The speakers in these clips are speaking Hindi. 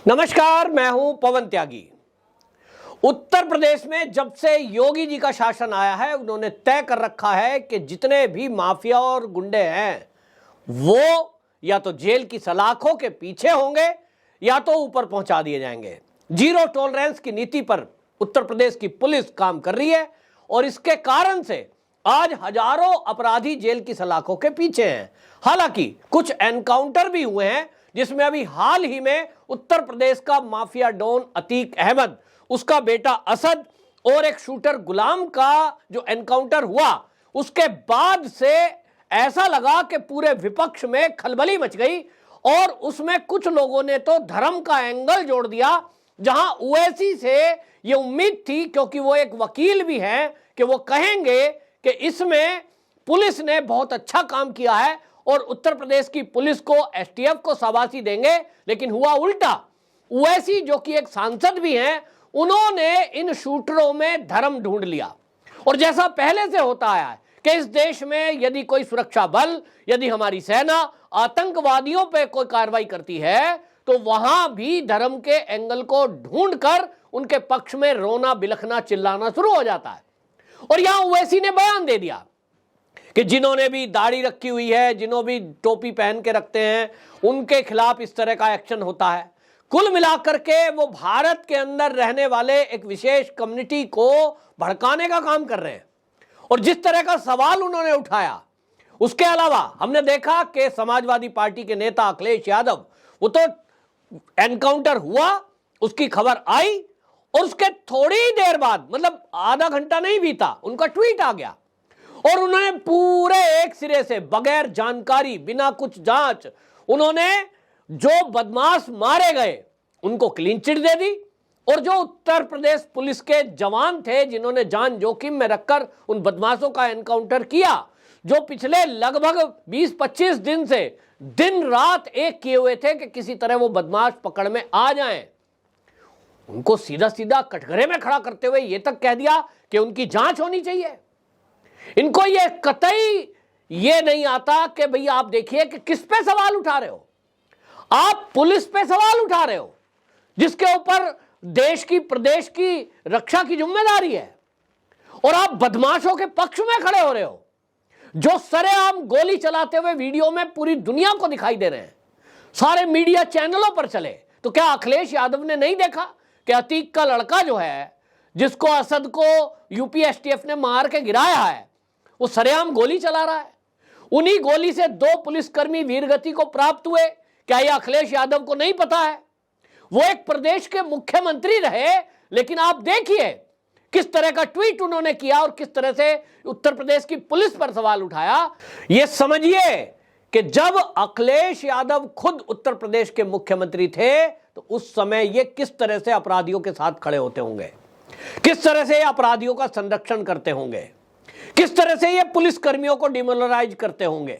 नमस्कार, मैं हूं पवन त्यागी। उत्तर प्रदेश में जब से योगी जी का शासन आया है, उन्होंने तय कर रखा है कि जितने भी माफिया और गुंडे हैं वो या तो जेल की सलाखों के पीछे होंगे या तो ऊपर पहुंचा दिए जाएंगे। जीरो टॉलरेंस की नीति पर उत्तर प्रदेश की पुलिस काम कर रही है और इसके कारण से आज हजारों अपराधी जेल की सलाखों के पीछे हैं। हालांकि कुछ एनकाउंटर भी हुए हैं, जिसमें अभी हाल ही में उत्तर प्रदेश का माफिया डॉन अतीक अहमद, उसका बेटा असद और एक शूटर गुलाम का जो एनकाउंटर हुआ, उसके बाद से ऐसा लगा कि पूरे विपक्ष में खलबली मच गई और उसमें कुछ लोगों ने तो धर्म का एंगल जोड़ दिया, जहां ओवैसी से यह उम्मीद थी, क्योंकि वो एक वकील भी हैं, कि वो कहेंगे कि इसमें पुलिस ने बहुत अच्छा काम किया है और उत्तर प्रदेश की पुलिस को, एसटीएफ को शाबाशी देंगे। लेकिन हुआ उल्टा। ओवैसी जो कि एक सांसद भी हैं, उन्होंने इन शूटरों में धर्म ढूंढ लिया। और जैसा पहले से होता आया है कि इस देश में यदि कोई सुरक्षा बल, यदि हमारी सेना आतंकवादियों पर कोई कार्रवाई करती है तो वहां भी धर्म के एंगल को ढूंढकर उनके पक्ष में रोना, बिलखना, चिल्लाना शुरू हो जाता है। और यहां ओवैसी ने बयान दे दिया कि जिन्होंने भी दाढ़ी रखी हुई है, जिन्होंने भी टोपी पहन के रखते हैं, उनके खिलाफ इस तरह का एक्शन होता है। कुल मिलाकर के वो भारत के अंदर रहने वाले एक विशेष कम्युनिटी को भड़काने का काम कर रहे हैं। और जिस तरह का सवाल उन्होंने उठाया, उसके अलावा हमने देखा कि समाजवादी पार्टी के नेता अखिलेश यादव, वो तो एनकाउंटर हुआ, उसकी खबर आई और उसके थोड़ी देर बाद, मतलब आधा घंटा नहीं बीता, उनका ट्वीट आ गया और उन्होंने पूरे एक सिरे से बगैर जानकारी, बिना कुछ जांच, उन्होंने जो बदमाश मारे गए उनको क्लीन चिट दे दी और जो उत्तर प्रदेश पुलिस के जवान थे जिन्होंने जान जोखिम में रखकर उन बदमाशों का एनकाउंटर किया, जो पिछले लगभग 20-25 दिन से दिन रात एक किए हुए थे कि किसी तरह वो बदमाश पकड़ में आ जाएं, उनको सीधा सीधा कटघरे में खड़ा करते हुए यह तक कह दिया कि उनकी जांच होनी चाहिए। इनको ये कतई ये नहीं आता कि भैया आप देखिए कि किस पे सवाल उठा रहे हो। आप पुलिस पे सवाल उठा रहे हो जिसके ऊपर देश की, प्रदेश की रक्षा की जिम्मेदारी है, और आप बदमाशों के पक्ष में खड़े हो रहे हो जो सरेआम गोली चलाते हुए वीडियो में पूरी दुनिया को दिखाई दे रहे हैं, सारे मीडिया चैनलों पर चले। तो क्या अखिलेश यादव ने नहीं देखा कि अतीक का लड़का जो है, जिसको असद को यूपी एसटीएफ ने मार के गिराया है, वो सरेआम गोली चला रहा है। उन्हीं गोली से 2 पुलिसकर्मी वीरगति को प्राप्त हुए। क्या यह अखिलेश यादव को नहीं पता है? वो एक प्रदेश के मुख्यमंत्री रहे, लेकिन आप देखिए किस तरह का ट्वीट उन्होंने किया और किस तरह से उत्तर प्रदेश की पुलिस पर सवाल उठाया। यह समझिए कि जब अखिलेश यादव खुद उत्तर प्रदेश के मुख्यमंत्री थे तो उस समय ये किस तरह से अपराधियों के साथ खड़े होते होंगे, किस तरह से अपराधियों का संरक्षण करते होंगे, किस तरह से ये पुलिस कर्मियों को डिमोरलाइज करते होंगे।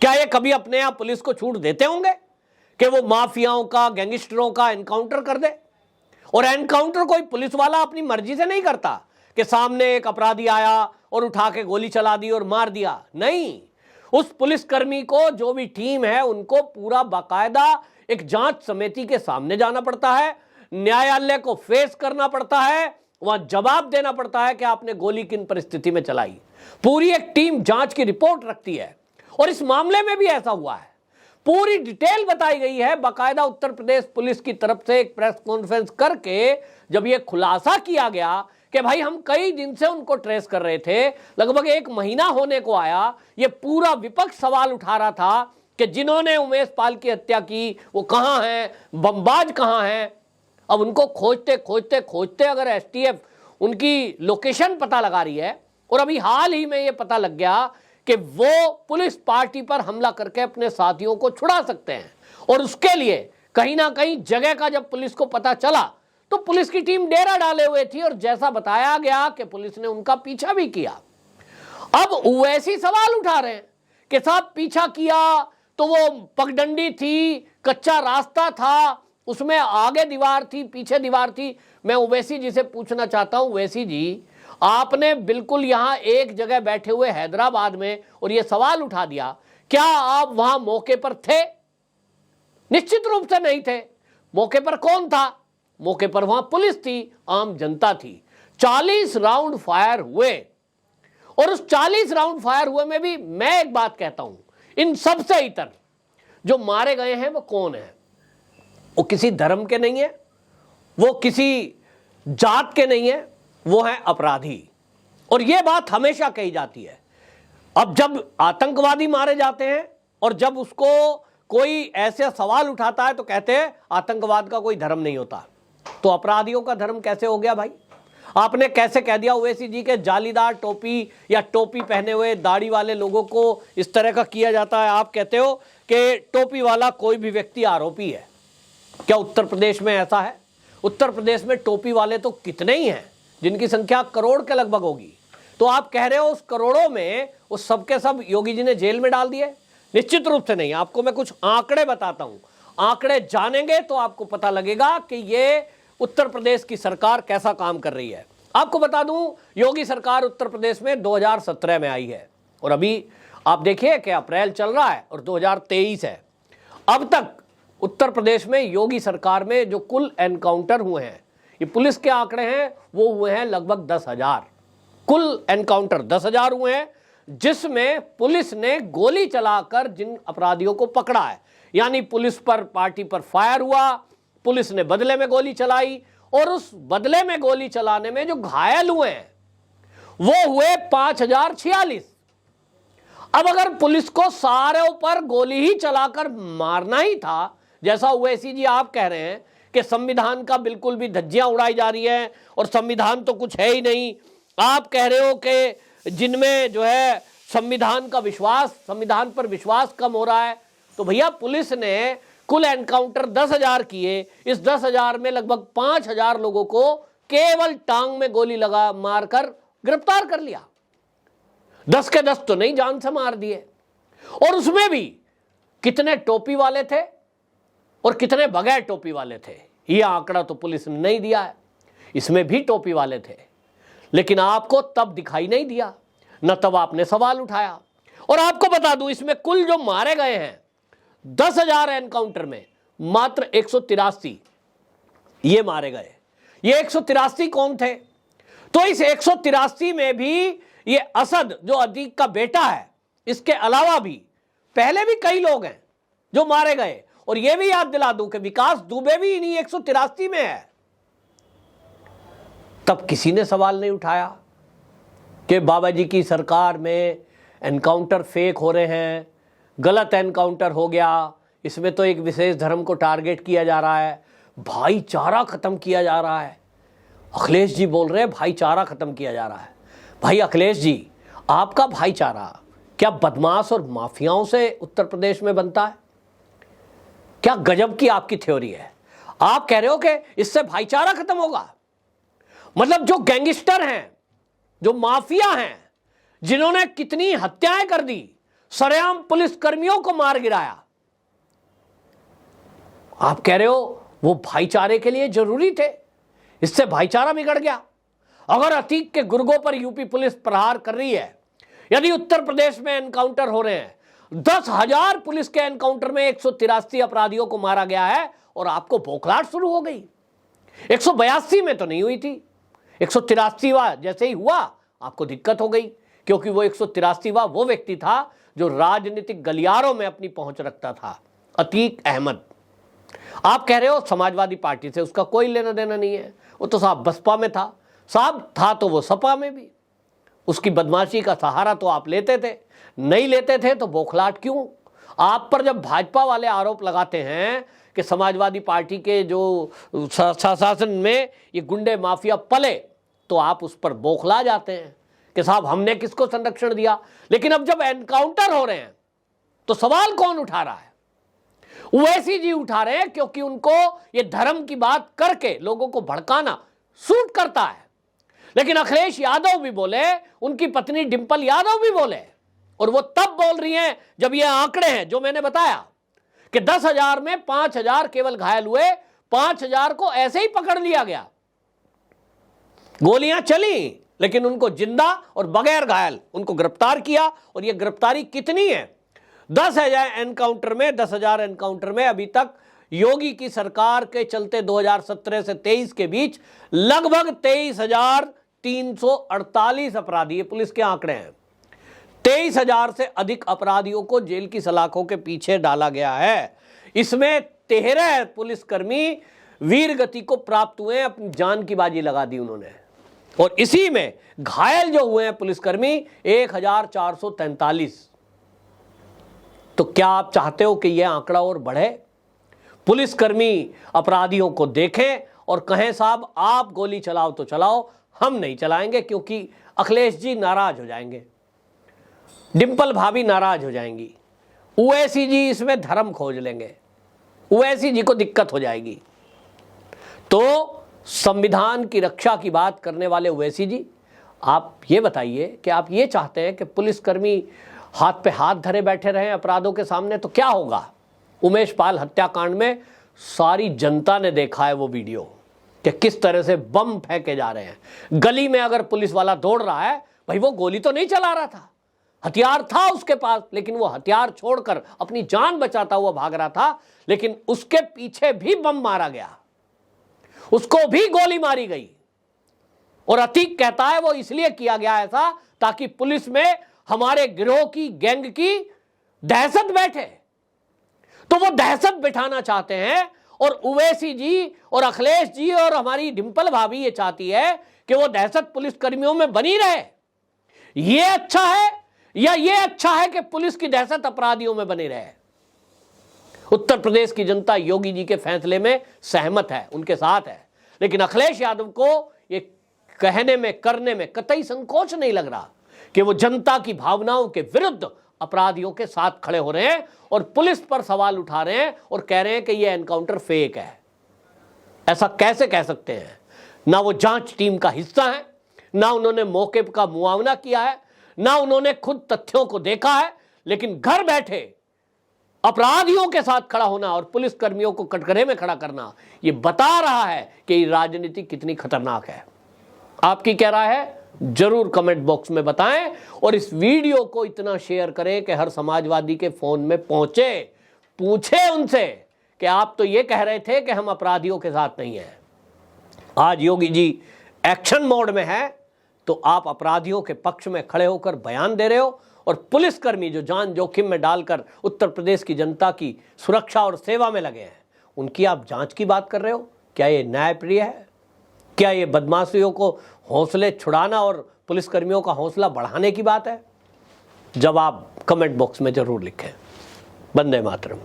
क्या ये कभी अपने आप पुलिस को छूट देते होंगे कि वो माफियाओं का, गैंगस्टरों का एनकाउंटर कर दे? और एनकाउंटर कोई पुलिस वाला अपनी मर्जी से नहीं करता कि सामने एक अपराधी आया और उठा के गोली चला दी और मार दिया। नहीं, उस पुलिसकर्मी को, जो भी टीम है, उनको पूरा बाकायदा एक जांच समिति के सामने जाना पड़ता है, न्यायालय को फेस करना पड़ता है, वहां जवाब देना पड़ता है कि आपने गोली किन परिस्थिति में चलाई। पूरी एक टीम जांच की रिपोर्ट रखती है और इस मामले में भी ऐसा हुआ है। पूरी डिटेल बताई गई है। बाकायदा उत्तर प्रदेश पुलिस की तरफ से एक प्रेस कॉन्फ्रेंस करके जब यह खुलासा किया गया कि भाई हम कई दिन से उनको ट्रेस कर रहे थे, लगभग 1 महीना होने को आया, ये पूरा विपक्ष सवाल उठा रहा था कि जिन्होंने उमेश पाल की हत्या की वो कहां हैं, बमबाज कहां हैं। अब उनको खोजते खोजते खोजते अगर एसटीएफ उनकी लोकेशन पता लगा रही है, और अभी हाल ही में ये पता लग गया कि वो पुलिस पार्टी पर हमला करके अपने साथियों को छुड़ा सकते हैं, और उसके लिए कहीं ना कहीं जगह का जब पुलिस को पता चला तो पुलिस की टीम डेरा डाले हुए थी, और जैसा बताया गया कि पुलिस ने उनका पीछा भी किया। अब वैसे सवाल उठा रहे हैं कि साहब पीछा किया तो वो पगडंडी थी, कच्चा रास्ता था, उसमें आगे दीवार थी, पीछे दीवार थी। मैं ओवैसी जी से पूछना चाहता हूं, ओवैसी जी, आपने बिल्कुल यहां एक जगह बैठे हुए हैदराबाद में और यह सवाल उठा दिया, क्या आप वहां मौके पर थे? निश्चित रूप से नहीं थे। मौके पर कौन था? मौके पर वहां पुलिस थी, आम जनता थी। 40 राउंड फायर हुए और उस 40 राउंड फायर हुए में भी मैं एक बात कहता हूं, इन सबसे इतर जो मारे गए हैं वो कौन है? वो किसी धर्म के नहीं है, वो किसी जात के नहीं है, वो है अपराधी। और यह बात हमेशा कही जाती है। अब जब आतंकवादी मारे जाते हैं और जब उसको कोई ऐसे सवाल उठाता है तो कहते हैं आतंकवाद का कोई धर्म नहीं होता। तो अपराधियों का धर्म कैसे हो गया भाई? आपने कैसे कह दिया ओवैसी जी के जालीदार टोपी या टोपी पहने हुए दाढ़ी वाले लोगों को इस तरह का किया जाता है? आप कहते हो कि टोपी वाला कोई भी व्यक्ति आरोपी है। क्या उत्तर प्रदेश में ऐसा है? उत्तर प्रदेश में टोपी वाले तो कितने ही हैं, जिनकी संख्या करोड़ के लगभग होगी। तो आप कह रहे हो उस करोड़ों में उस सबके सब योगी जी ने जेल में डाल दिए? निश्चित रूप से नहीं। आपको मैं कुछ आंकड़े बताता हूं, आंकड़े जानेंगे तो आपको पता लगेगा कि ये उत्तर प्रदेश की सरकार कैसा काम कर रही है। आपको बता दूं, योगी सरकार उत्तर प्रदेश में 2017 में आई है और अभी आप देखिए कि अप्रैल चल रहा है और 2023 है। अब तक उत्तर प्रदेश में योगी सरकार में जो कुल एनकाउंटर हुए हैं, ये पुलिस के आंकड़े हैं, वो हुए हैं लगभग 10,000। कुल एनकाउंटर 10,000 हुए हैं, जिसमें पुलिस ने गोली चलाकर जिन अपराधियों को पकड़ा है, यानी पुलिस पर पार्टी पर फायर हुआ, पुलिस ने बदले में गोली चलाई और उस बदले में गोली चलाने में जो घायल हुए हैं वो हुए 5,046। अब अगर पुलिस को सारे ऊपर गोली ही चलाकर मारना ही था, जैसा ओवैसी जी आप कह रहे हैं कि संविधान का बिल्कुल भी धज्जियां उड़ाई जा रही है और संविधान तो कुछ है ही नहीं, आप कह रहे हो कि जिनमें जो है संविधान का विश्वास, संविधान पर विश्वास कम हो रहा है, तो भैया पुलिस ने कुल एनकाउंटर 10,000 किए। इस 10,000 में लगभग 5,000 लोगों को केवल टांग में गोली लगा मारकर गिरफ्तार कर लिया। 10 के 10 तो नहीं, जान से मार दिए। और उसमें भी कितने टोपी वाले थे और कितने बगैर टोपी वाले थे, यह आंकड़ा तो पुलिस ने नहीं दिया है। इसमें भी टोपी वाले थे, लेकिन आपको तब दिखाई नहीं दिया, न तब आपने सवाल उठाया। और आपको बता दूं, इसमें कुल जो मारे गए हैं 10,000 एनकाउंटर में मात्र 183 ये मारे गए। ये 183 कौन थे? तो इस 183 में भी ये असद जो अतीक का बेटा है, इसके अलावा भी पहले भी कई लोग हैं जो मारे गए। और ये भी याद दिला दूं कि विकास दुबे भी इन्हीं 183 में है। तब किसी ने सवाल नहीं उठाया कि बाबा जी की सरकार में एनकाउंटर फेक हो रहे हैं, गलत एनकाउंटर हो गया, इसमें तो एक विशेष धर्म को टारगेट किया जा रहा है, भाईचारा खत्म किया जा रहा है। अखिलेश जी बोल रहे हैं भाईचारा खत्म किया जा रहा है। भाई अखिलेश जी, आपका भाईचारा क्या बदमाश और माफियाओं से उत्तर प्रदेश में बनता है? क्या गजब की आपकी थ्योरी है। आप कह रहे हो कि इससे भाईचारा खत्म होगा। मतलब जो गैंगस्टर हैं, जो माफिया हैं, जिन्होंने कितनी हत्याएं कर दी, सरेआम पुलिस कर्मियों को मार गिराया, आप कह रहे हो वो भाईचारे के लिए जरूरी थे, इससे भाईचारा बिगड़ गया। अगर अतीक के गुर्गों पर यूपी पुलिस प्रहार कर रही है, यदि उत्तर प्रदेश में एनकाउंटर हो रहे हैं, 10,000 पुलिस के एनकाउंटर में 183 अपराधियों को मारा गया है और आपको बौखलाहट शुरू हो गई। 182 में तो नहीं हुई थी, 183वां जैसे ही हुआ आपको दिक्कत हो गई, क्योंकि वो 183वां वो व्यक्ति था जो राजनीतिक गलियारों में अपनी पहुंच रखता था, अतीक अहमद। आप कह रहे हो समाजवादी पार्टी से उसका कोई लेना देना नहीं है, वो तो साहब बसपा में था, साहब था तो वो सपा में भी। उसकी बदमाशी का सहारा तो आप लेते थे, नहीं लेते थे तो बौखलाहट क्यों? आप पर जब भाजपा वाले आरोप लगाते हैं कि समाजवादी पार्टी के जो शासन में ये गुंडे माफिया पले, तो आप उस पर बौखला जाते हैं कि साहब हमने किसको संरक्षण दिया। लेकिन अब जब एनकाउंटर हो रहे हैं तो सवाल कौन उठा रहा है? ओवैसी जी उठा रहे हैं, क्योंकि उनको ये धर्म की बात करके लोगों को भड़काना सूट करता है। लेकिन अखिलेश यादव भी बोले, उनकी पत्नी डिंपल यादव भी बोले, और वो तब बोल रही हैं जब ये आंकड़े हैं जो मैंने बताया कि 10,000 में 5,000 केवल घायल हुए, 5,000 को ऐसे ही पकड़ लिया गया। गोलियां चली लेकिन उनको जिंदा और बगैर घायल उनको गिरफ्तार किया। और ये गिरफ्तारी कितनी है? 10,000 एनकाउंटर में, 10,000 एनकाउंटर में अभी तक योगी की सरकार के चलते 2017 से 23 के बीच लगभग 23,348 अपराधी, ये पुलिस के आंकड़े हैं, 23,000 से अधिक अपराधियों को जेल की सलाखों के पीछे डाला गया है। इसमें 13 पुलिसकर्मी वीर गति को प्राप्त हुए, अपनी जान की बाजी लगा दी उन्होंने। और इसी में घायल जो हुए हैं पुलिसकर्मी 1,443। तो क्या आप चाहते हो कि यह आंकड़ा और बढ़े? पुलिसकर्मी अपराधियों को देखें और कहें साहब आप गोली चलाओ तो चलाओ, हम नहीं चलाएंगे, क्योंकि अखिलेश जी नाराज हो जाएंगे, डिंपल भाभी नाराज हो जाएंगी, ओवैसी जी इसमें धर्म खोज लेंगे, ओवैसी जी को दिक्कत हो जाएगी। तो संविधान की रक्षा की बात करने वाले ओवैसी जी, आप ये बताइए कि आप ये चाहते हैं कि पुलिसकर्मी हाथ पे हाथ धरे बैठे रहे अपराधों के सामने, तो क्या होगा? उमेश पाल हत्याकांड में सारी जनता ने देखा है वो वीडियो कि किस तरह से बम फेंके जा रहे हैं। गली में अगर पुलिस वाला दौड़ रहा है, भाई वो गोली तो नहीं चला रहा था, हथियार था उसके पास, लेकिन वो हथियार छोड़कर अपनी जान बचाता हुआ भाग रहा था, लेकिन उसके पीछे भी बम मारा गया, उसको भी गोली मारी गई। और अतीक कहता है वो इसलिए किया गया ऐसा ताकि पुलिस में हमारे गिरोह की, गैंग की दहशत बैठे। तो वो दहशत बिठाना चाहते हैं, और ओवैसी जी और अखिलेश जी और हमारी डिंपल भाभी ये चाहती है कि वो दहशत पुलिसकर्मियों में बनी रहे। ये अच्छा है या ये अच्छा है कि पुलिस की दहशत अपराधियों में बनी रहे? उत्तर प्रदेश की जनता योगी जी के फैसले में सहमत है, उनके साथ है, लेकिन अखिलेश यादव को ये कहने में, करने में कतई संकोच नहीं लग रहा कि वो जनता की भावनाओं के विरुद्ध अपराधियों के साथ खड़े हो रहे हैं और पुलिस पर सवाल उठा रहे हैं और कह रहे हैं कि ये एनकाउंटर फेक है। ऐसा कैसे कह सकते हैं? ना वो जांच टीम का हिस्सा है, ना उन्होंने मौके का मुआवना किया है, ना उन्होंने खुद तथ्यों को देखा है, लेकिन घर बैठे अपराधियों के साथ खड़ा होना और पुलिस कर्मियों को कटघरे में खड़ा करना, ये बता रहा है कि राजनीति कितनी खतरनाक है। आपकी क्या राय है? जरूर कमेंट बॉक्स में बताएं, और इस वीडियो को इतना शेयर करें कि हर समाजवादी के फोन में पहुंचे। पूछे उनसे कि आप तो ये कह रहे थे कि हम अपराधियों के साथ नहीं हैं, आज योगी जी एक्शन मोड में है, तो आप अपराधियों के पक्ष में खड़े होकर बयान दे रहे हो, और पुलिसकर्मी जो जान जोखिम में डालकर उत्तर प्रदेश की जनता की सुरक्षा और सेवा में लगे हैं, उनकी आप जांच की बात कर रहे हो। क्या ये न्यायप्रिय है? क्या ये बदमाशियों को हौसले छुड़ाना और पुलिसकर्मियों का हौसला बढ़ाने की बात है? जवाब कमेंट बॉक्स में जरूर लिखें। वंदे मातरम।